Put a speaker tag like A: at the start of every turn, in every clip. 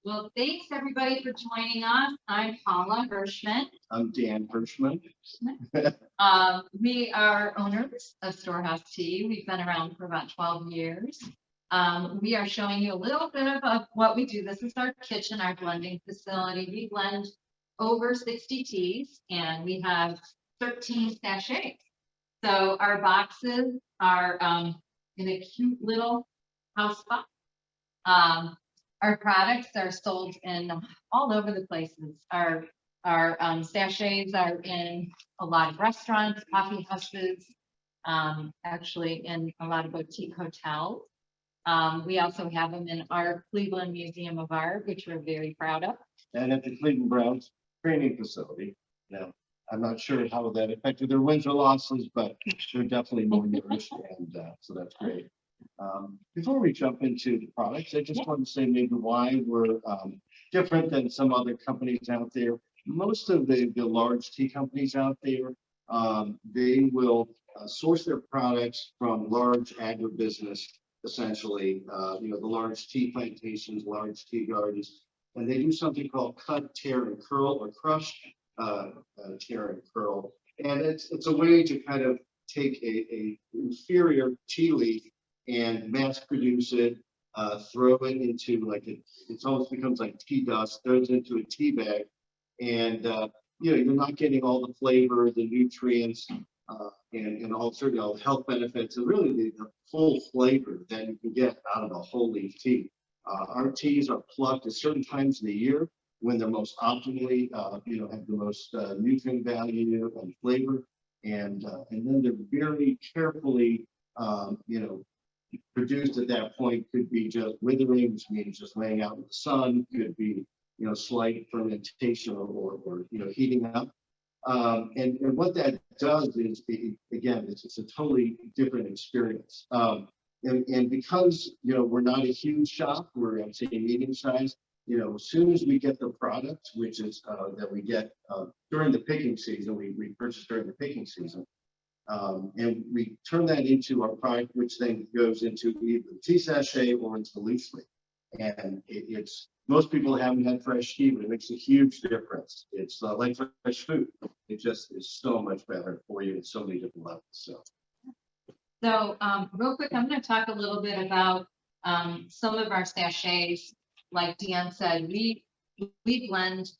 A: Well, thanks everybody for joining us. I'm Paula Hirschman.
B: I'm Dan Hirschman.
A: We are owners of Storehouse Tea. We've been around for about 12 years. We are showing you a little bit of what we do. This is our kitchen, our blending facility. We blend over 60 teas and we have 13 sachets. So our boxes are in a cute little house box. Our products are sold in all over the places. Our sachets are in a lot of restaurants, coffee houses, actually in a lot of boutique hotels. We also have them in our Cleveland Museum of Art, which we're very proud of.
B: And at the Cleveland Browns training facility. Now, I'm not sure how that affected their wins or losses, but they're definitely more nourished, and so that's great. Before we jump into the products, I just want to say maybe why we're different than some other companies out there. Most of the large tea companies out there, they will source their products from large agribusiness, essentially, the large tea plantations, large tea gardens, and they do something called cut, tear, and curl, or crush, tear, and curl. And it's a way to kind of take a inferior tea leaf and mass produce it, throw it into like it almost becomes like tea dust, throws it into a tea bag, and you're not getting all the flavor, the nutrients, and all the health benefits, and really the full flavor that you can get out of a whole leaf tea. Our teas are plucked at certain times of the year when they're most optimally, have the most nutrient value and flavor, and then they're very carefully, produced at that point. Could be just withering, which means just laying out in the sun. Could be, slight fermentation or heating up. And what that does is, again, it's a totally different experience. And because, we're not a huge shop, we're, I'd say, medium size, as soon as we get the product, which is that we get during the picking season, we purchase during the picking season, and we turn that into our product, which then goes into either the tea sachet or into the loose leaf. And it's most people haven't had fresh tea, but it makes a huge difference. It's like fresh food. It just is so much better for you at so many different levels. So
A: real quick, I'm going to talk a little bit about some of our sachets. Like Dan said, we blend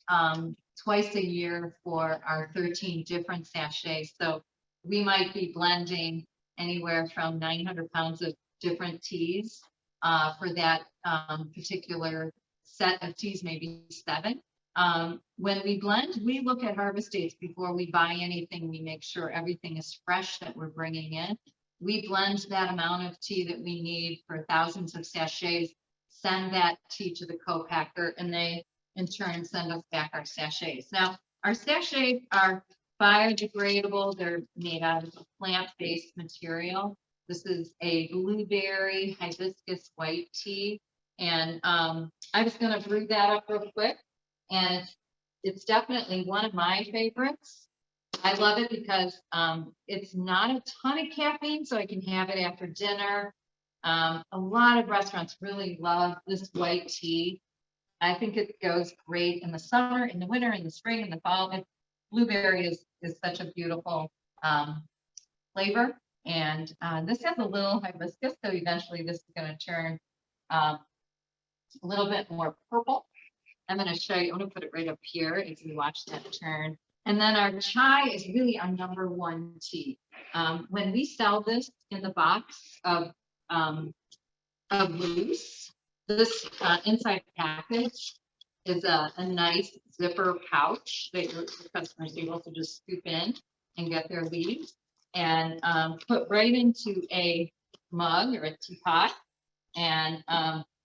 A: twice a year for our 13 different sachets. So we might be blending anywhere from 900 pounds of different teas for that particular set of teas, maybe 7. When we blend, we look at harvest dates before we buy anything. We make sure everything is fresh that we're bringing in. We blend that amount of tea that we need for thousands of sachets, send that tea to the co-packer, and they in turn send us back our sachets. Now, our sachets are biodegradable. They're made out of a plant-based material. This is a blueberry hibiscus white tea. And I'm just going to brew that up real quick. And it's definitely one of my favorites. I love it because it's not a ton of caffeine, so I can have it after dinner. A lot of restaurants really love this white tea. I think it goes great in the summer, in the winter, in the spring, in the fall. Blueberry is such a beautiful flavor. And this has a little hibiscus, so eventually this is going to turn a little bit more purple. I'm going to show you, I'm going to put it right up here as we watch that turn. And then our chai is really our #1 tea. When we sell this in the box of loose, this inside package is a nice zipper pouch that your customers are able to just scoop in and get their leaves and put right into a mug or a teapot. And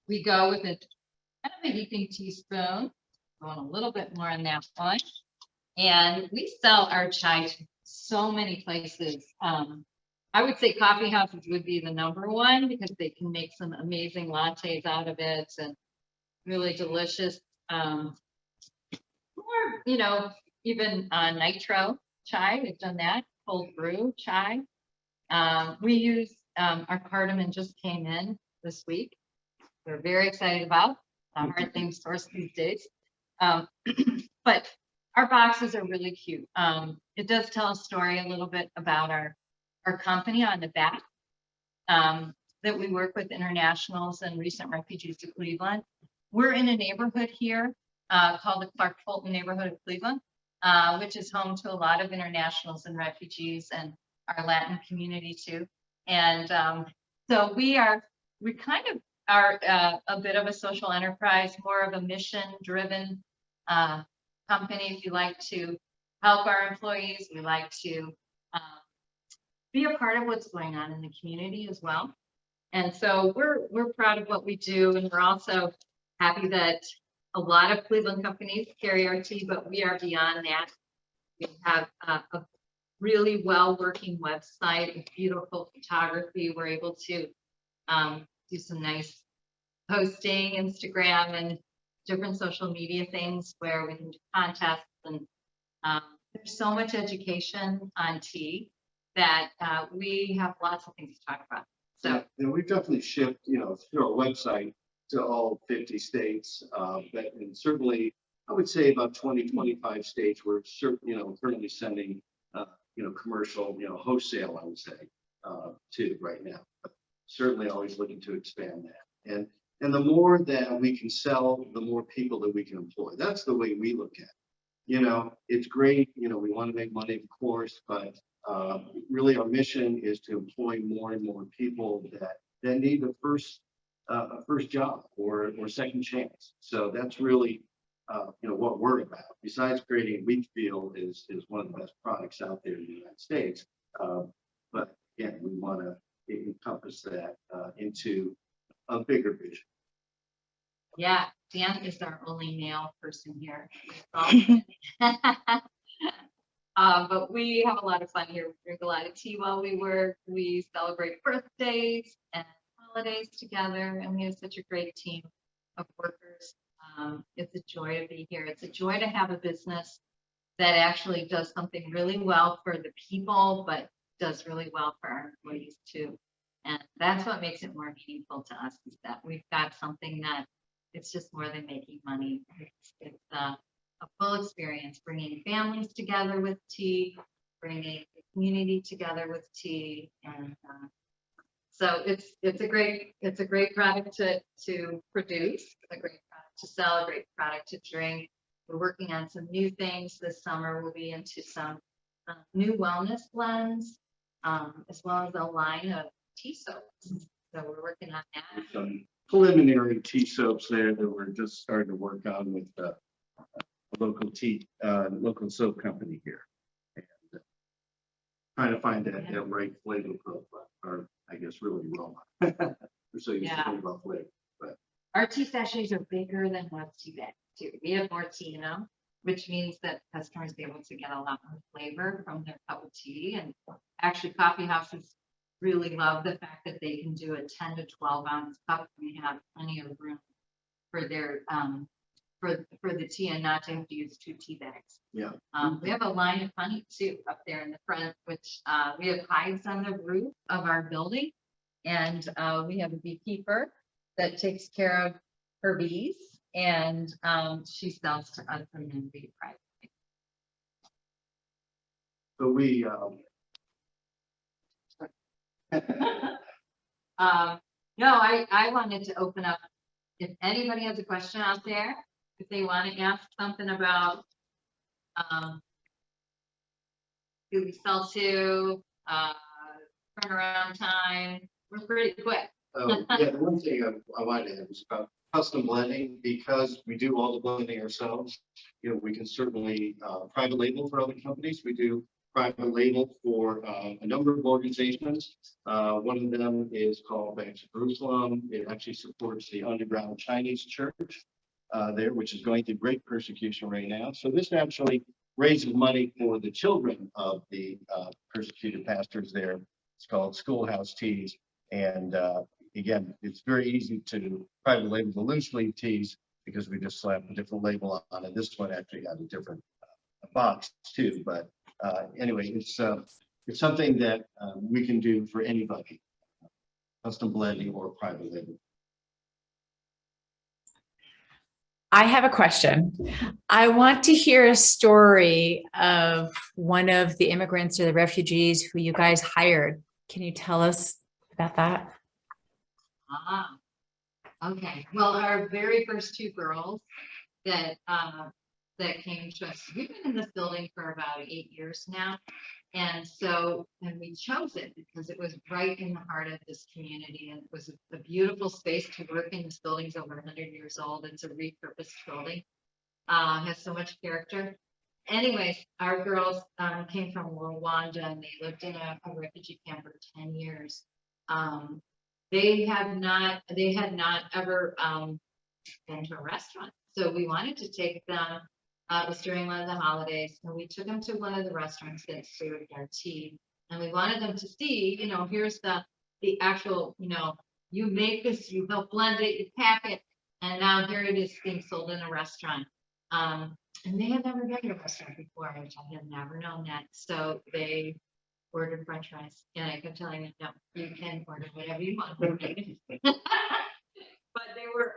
A: we go with a kind of a heaping teaspoon, going a little bit more on that one. And we sell our chai to so many places. I would say coffee houses would be the #1 because they can make some amazing lattes out of it and really delicious, or, even nitro chai. We've done that, cold brew chai. We use our cardamom just came in this week. We're very excited about. hard thing to source these days. But our boxes are really cute. It does tell a story a little bit about our company on the back, that we work with internationals and recent refugees to Cleveland. We're in a neighborhood here called the Clark Fulton neighborhood of Cleveland, which is home to a lot of internationals and refugees and our Latin community too. And so we kind of are a bit of a social enterprise, more of a mission-driven company. We like to help our employees. We like to be a part of what's going on in the community as well. And so we're proud of what we do, and we're also happy that a lot of Cleveland companies carry our tea, but we are beyond that. We have a really well-working website with beautiful photography. We're able to do some nice posting, Instagram, and different social media things where we can do contests. And there's so much education on tea that we have lots of things to talk about. So
B: and we've definitely shipped, through our website to all 50 states. And certainly, I would say about 25 states we're currently sending, commercial, wholesale, I would say, to right now. But certainly always looking to expand that. And the more that we can sell, the more people that we can employ. That's the way we look at it. It's great. We want to make money, of course, but really our mission is to employ more and more people that need a first job or second chance. So that's really what we're about. Besides creating wheat feel is one of the best products out there in the United States. But again, we want to encompass that into a bigger vision.
A: yeah, Dan is our only male person here. But we have a lot of fun here. We drink a lot of tea while we work. We celebrate birthdays and holidays together, and we have such a great team of workers. It's a joy to be here. It's a joy to have a business that actually does something really well for the people, but does really well for our employees too. And that's what makes it more meaningful to us, is that we've got something that it's just more than making money. It's a full experience, bringing families together with tea, bringing the community together with tea, and so it's a great product to produce, a great product to sell, a great product to drink. We're working on some new things this summer. We'll be into some new wellness blends, as well as a line of tea soaps. So we're working on that.
B: Some preliminary tea soaps there that we're just starting to work on with a local soap company here, and trying to find that right flavor profile, or I guess really well. We're so used to thinking about flavor, but
A: our tea sachets are bigger than most tea bags too. We have more tea in them, which means that customers be able to get a lot more flavor from their cup of tea. And actually, coffee houses really love the fact that they can do a 10 to 12 ounce cup. We have plenty of room for their for the tea, and not to have to use 2 tea bags.
B: yeah.
A: We have a line of honey too up there in the front, which we have hives on the roof of our building, and we have a beekeeper that takes care of her bees, and she sells to us and then we privately.
B: So we
A: No, I wanted to open up, if anybody has a question out there, if they want to ask something about who we sell to, turnaround time, we're pretty quick.
B: the one thing I wanted to add was about custom blending. Because we do all the blending ourselves, we can certainly private label for other companies. We do private label for a number of organizations. One of them is called Banks of Jerusalem. It actually supports the underground Chinese church there, which is going through great persecution right now. So this actually raises money for the children of the persecuted pastors there. It's called Storehouse Teas. And again, it's very easy to private label the loose leaf teas because we just slap a different label on it. This one actually got a different box too. But anyway, it's something that we can do for anybody, custom blending or private label.
C: I have a question. I want to hear a story of one of the immigrants or the refugees who you guys hired. Can you tell us about that?
A: Ah, okay. Well, our very first two girls that that came to us, we've been in this building for about 8 years now. And so, and we chose it because it was right in the heart of this community, and it was a beautiful space to work in. This building's over 100 years old. It's a repurposed building. Has so much character. Anyways, our girls came from Rwanda, and they lived in a refugee camp for 10 years. They had not ever been to a restaurant. So we wanted to take them, it was during one of the holidays, and we took them to one of the restaurants that served our tea. And we wanted them to see, here's the actual, you make this, you help blend it, you pack it, and now here it is being sold in a restaurant. And they had never been to a restaurant before, which I had never known that. So they ordered French fries, and I kept telling them, no, you can order whatever you want. But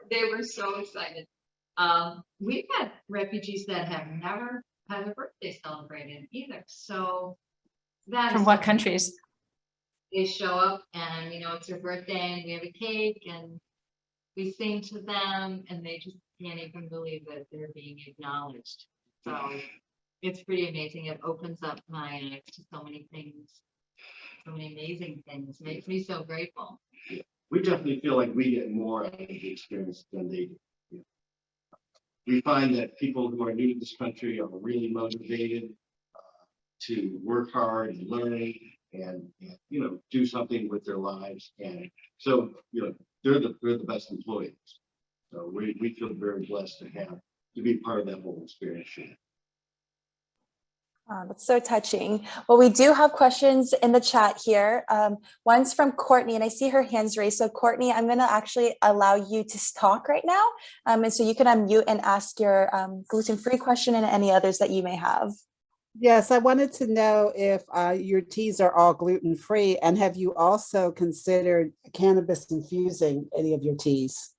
A: they were so excited. We've had refugees that have never had a birthday celebrated either. So that
C: From
A: is
C: what
A: so
C: countries?
A: they show up, and it's their birthday, and we have a cake, and we sing to them, and they just can't even believe that they're being acknowledged. So it's pretty amazing. It opens up my eyes to so many things, so many amazing things. It makes me so grateful.
B: We definitely feel like we get more out of the experience than they do. We find that people who are new to this country are really motivated to work hard and learn and do something with their lives. And so, they're the best employees. So we feel very blessed to be part of that whole experience.
D: That's so touching. Well, we do have questions in the chat here. One's from Courtney, and I see her hands raised. So Courtney, I'm going to actually allow you to talk right now. And so you can unmute and ask your gluten-free question and any others that you may have.
E: Yes, I wanted to know if your teas are all gluten-free, and have you also considered cannabis infusing any of your teas?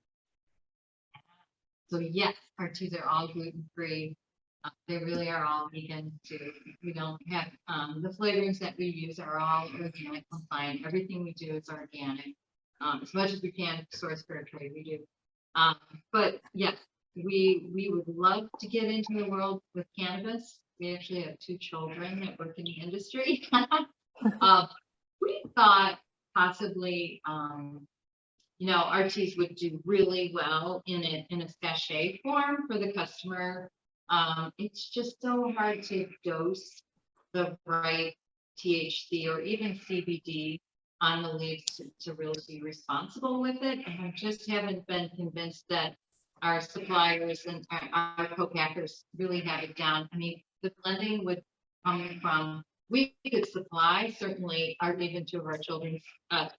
A: So yes, our teas are all gluten-free. They really are all vegan too. We don't have the flavorings that we use are all organic compliant. Everything we do is organic. As much as we can source fair trade, we do. But yes, we would love to get into the world with cannabis. We actually have 2 children that work in the industry. We thought possibly our teas would do really well in a sachet form for the customer. It's just so hard to dose the right THC or even CBD on the leaves to really be responsible with it. And I just haven't been convinced that our suppliers and our co-packers really have it down. I mean, the blending would come from, we could supply certainly even 2 of our children's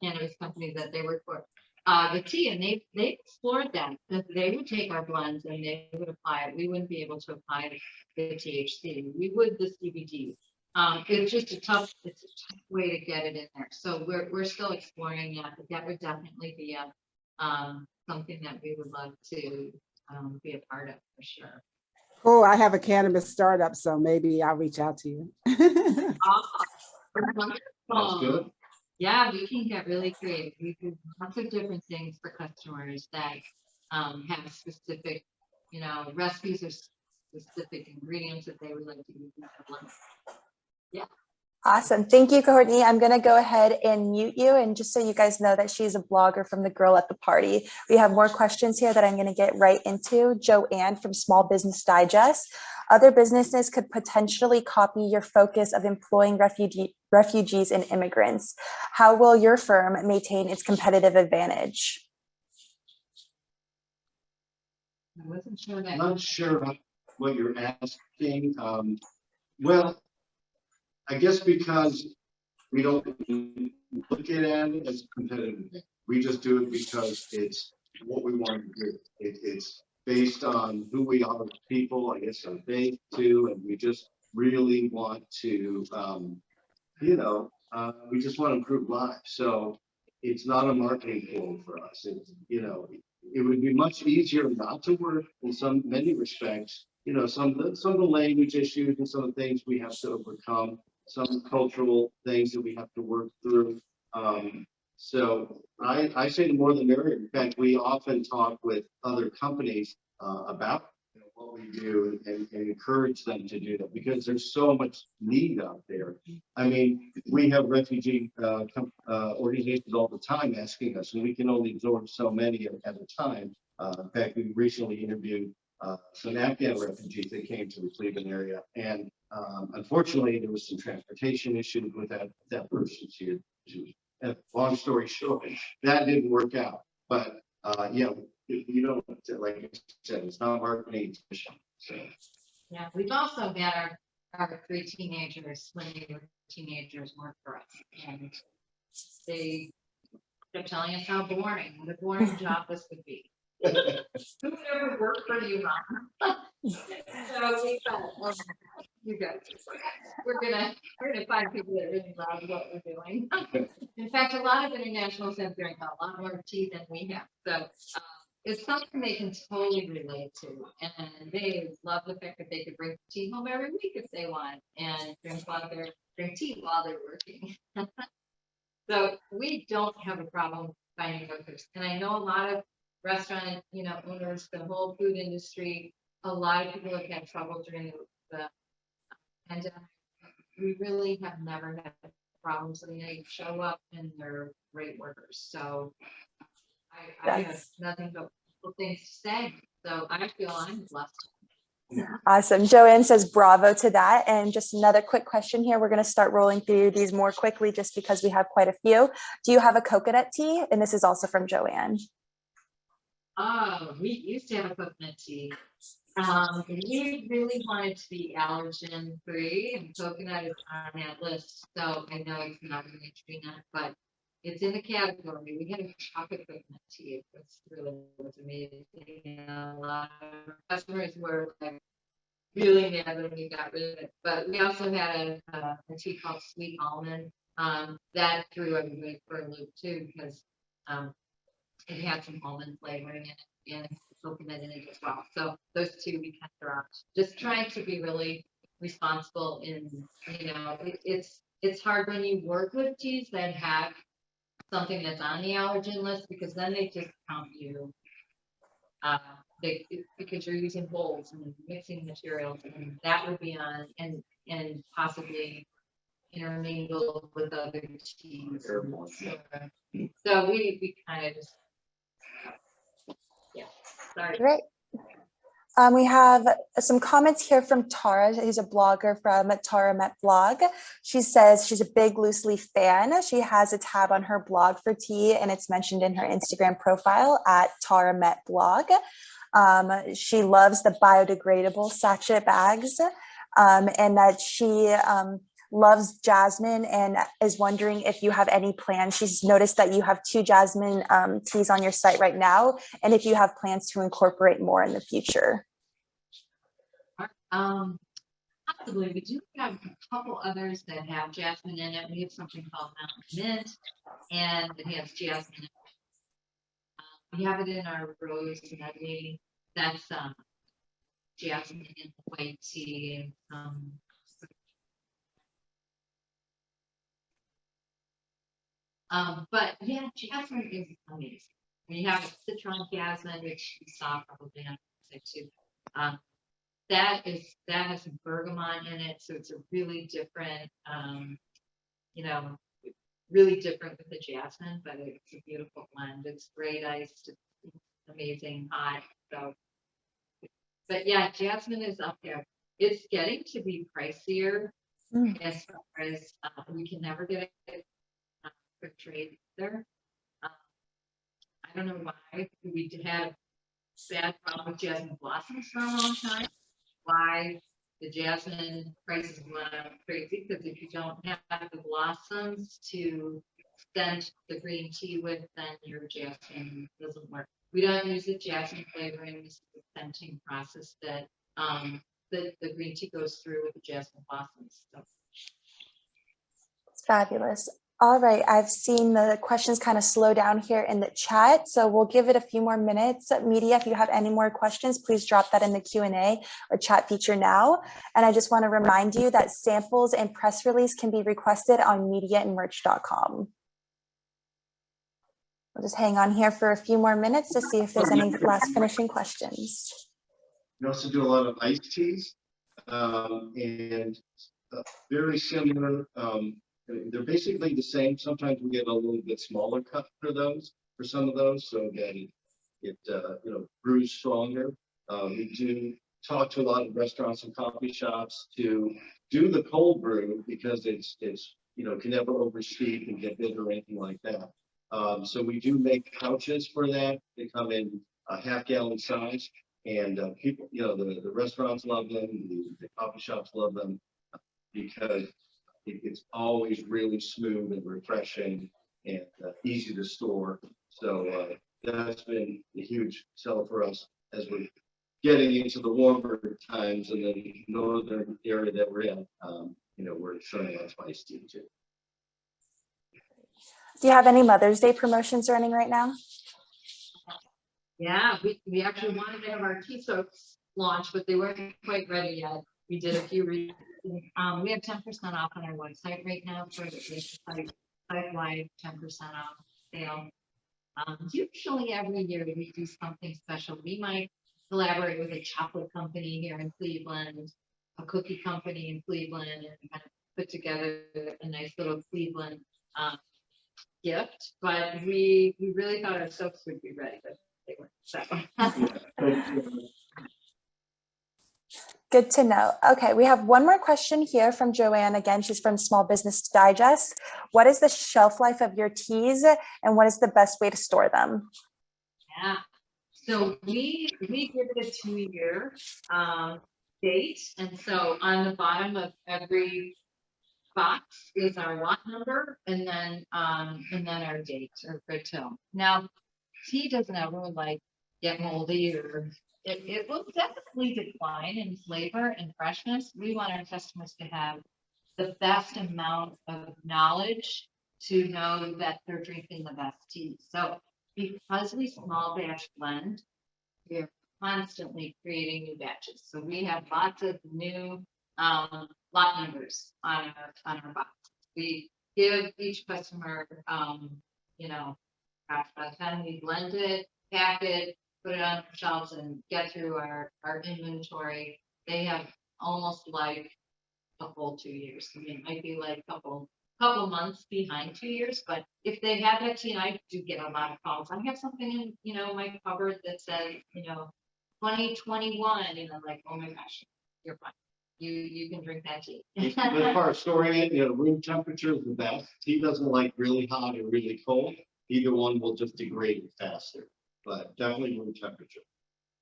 A: cannabis companies that they work for. The tea, and they explored that they would take our blends and they would apply it. We wouldn't be able to apply the THC. We would the CBD. It's just a tough way to get it in there. So we're still exploring that, but that would definitely be something that we would love to be a part of for sure.
E: Cool. I have a cannabis startup, so maybe I'll reach out to you.
B: That's good.
A: Yeah, we can get really creative. We do lots of different things for customers that have specific, recipes or specific ingredients that they would like to use in their blend. Yeah.
D: Awesome. Thank you, Courtney. I'm going to go ahead and mute you. And just so you guys know that she's a blogger from The Girl at the Party. We have more questions here that I'm going to get right into. Joanne from Small Business Digest. Other businesses could potentially copy your focus of employing refugees and immigrants. How will your firm maintain its competitive advantage?
A: I wasn't sure that.
B: I'm not sure what you're asking. Well, I guess because we don't look at it as competitive. We just do it because it's what we want to do. It's based on who we are as people, I guess, our faith too, and we just really want to, we just want to improve lives. So it's not a marketing tool for us. It's, it would be much easier not to work in many respects. You know, some of the language issues and some of the things we have to overcome, some cultural things that we have to work through. So I say the more the merrier. In fact, we often talk with other companies about what we do and encourage them to do that because there's so much need out there. I mean, we have refugee organizations all the time asking us, and we can only absorb so many at a time. In fact, we recently interviewed some Afghan refugees that came to the Cleveland area, and unfortunately, there was some transportation issues with that person. Long story short, that didn't work out. But yeah, you know, like I said, it's not marketing. So
A: Yeah, we've also had our 3 teenagers when they were teenagers work for us, and they kept telling us how boring, what a boring job this would be. Who would ever work for you, Mom? So we thought, well, you guys, we're gonna find people that really love what we're doing. In fact, a lot of internationals have drank a lot more tea than we have, so it's something they can totally relate to, and they love the fact that they could bring tea home every week if they want, and drink tea while they're working. So we don't have a problem finding workers, and I know a lot of restaurant, owners, the whole food industry, a lot of people have had trouble during the pandemic. We really have never had problems. I mean, they show up and they're great workers. So I have nothing but good things to say. So I feel I'm blessed.
D: Awesome. Joanne says bravo to that. And just another quick question here. We're going to start rolling through these more quickly just because we have quite a few. Do you have a coconut tea? And this is also from Joanne.
A: Oh, we used to have a coconut tea. We really wanted to be allergen free, and coconut is on that list. So I know it's not an extreme nut, but it's in the category. We had a chocolate coconut tea. Was amazing. And a lot of customers were like really mad when we got rid of it. But we also had a tea called Sweet Almond. That threw everybody for a loop too because it had some almond flavoring in it and coconut in it as well. So those two we kind of dropped. Just trying to be really responsible in, it's hard when you work with teas that have something that's on the allergen list because then they discount you. Because you're using bowls and mixing materials, and that would be on and possibly intermingled with other teas. So we kind of just. Yeah, sorry.
D: Great. We have some comments here from Tara, who's a blogger from Tara Met Blog. She says she's a big loose leaf fan. She has a tab on her blog for tea, and it's mentioned in her Instagram profile at Tara Met Blog. She loves the biodegradable sachet bags, and that she loves jasmine and is wondering if you have any plans. She's noticed that you have 2 jasmine teas on your site right now, and if you have plans to incorporate more in the future.
A: Possibly. We do have a couple others that have jasmine in it. We have something called Mountain Mint, and it has jasmine in it. We have it in our rose medley. That's jasmine in white tea. But yeah, jasmine is amazing. We have citron jasmine, which you saw probably on the site too. That has some bergamot in it, so it's a really different, really different with the jasmine, but it's a beautiful blend. It's great iced, it's amazing hot. So, but yeah, jasmine is up there. It's getting to be pricier as far as we can never get it for trade there. I don't know why we had bad problem with jasmine blossoms for a long time. Why the jasmine prices went up crazy, because if you don't have the blossoms to scent the green tea with, then your jasmine doesn't work. We don't use the jasmine flavoring. This is the scenting process that the green tea goes through with the jasmine blossoms. So.
D: It's fabulous. All right, I've seen the questions kind of slow down here in the chat, so we'll give it a few more minutes. Media, if you have any more questions, please drop that in the Q&A or chat feature now. And I just want to remind you that samples and press release can be requested on mediaandmerch.com. We'll just hang on here for a few more minutes to see if there's any last finishing questions.
B: We also do a lot of iced teas, and very similar. They're basically the same. Sometimes we get a little bit smaller cup for some of those. So again, it brews stronger. We do talk to a lot of restaurants and coffee shops to do the cold brew because it's can never oversteep and get bitter or anything like that. So we do make pouches for that. They come in a half-gallon size, and people, the restaurants love them, the coffee shops love them because it's always really smooth and refreshing and easy to store. So that's been a huge seller for us as we're getting into the warmer times in the northern area that we're in. We're showing that spice tea too.
D: Do you have any Mother's Day promotions running right now?
A: Yeah, we actually wanted to have our tea soaks launch, but they weren't quite ready yet. We did a few. We have 10% off on our website right now for the site-wide 10% off sale. Usually every year we do something special. We might collaborate with a chocolate company here in Cleveland, a cookie company in Cleveland, and kind of put together a nice little Cleveland gift. But we really thought our soaps would be ready, but they weren't. So.
D: Good to know. Okay, we have one more question here from Joanne. Again, she's from Small Business Digest. What is the shelf life of your teas, and what is the best way to store them?
A: Yeah, so we give it a 2-year date, and so on the bottom of every box is our lot number, and then our date or good till. Now, tea doesn't ever get moldy, or it will definitely decline in flavor and freshness. We want our customers to have the best amount of knowledge to know that they're drinking the best tea. So because we small batch blend, we're constantly creating new batches. So we have lots of new lot numbers on our box. We give each customer, by the time we blend it, pack it, put it on shelves, and get through our inventory, they have almost like a full 2 years. I mean, it might be like a couple months behind 2 years, but if they have that tea, and I do get a lot of calls. I have something in, my cupboard that says, 2021, like, oh my gosh, you're fine. You can drink that tea.
B: As far as storing it, room temperature is the best. Tea doesn't like really hot or really cold. Either one will just degrade faster, but definitely room temperature.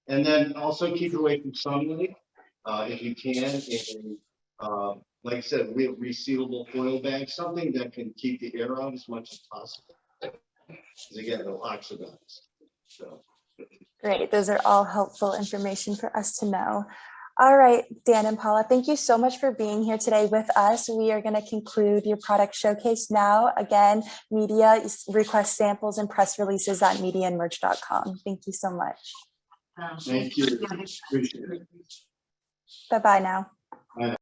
B: And then also keep it away from sunlight if you can. And like I said, we have resealable foil bags, something that can keep the air out as much as possible. Because again, it'll oxidize. So.
D: Great. Those are all helpful information for us to know. All right, Dan and Paula, thank you so much for being here today with us. We are going to conclude your product showcase now. Again, media request samples and press releases at mediaandmerch.com. Thank you so much.
B: Thank you. Appreciate it.
D: Bye-bye now.
B: Bye.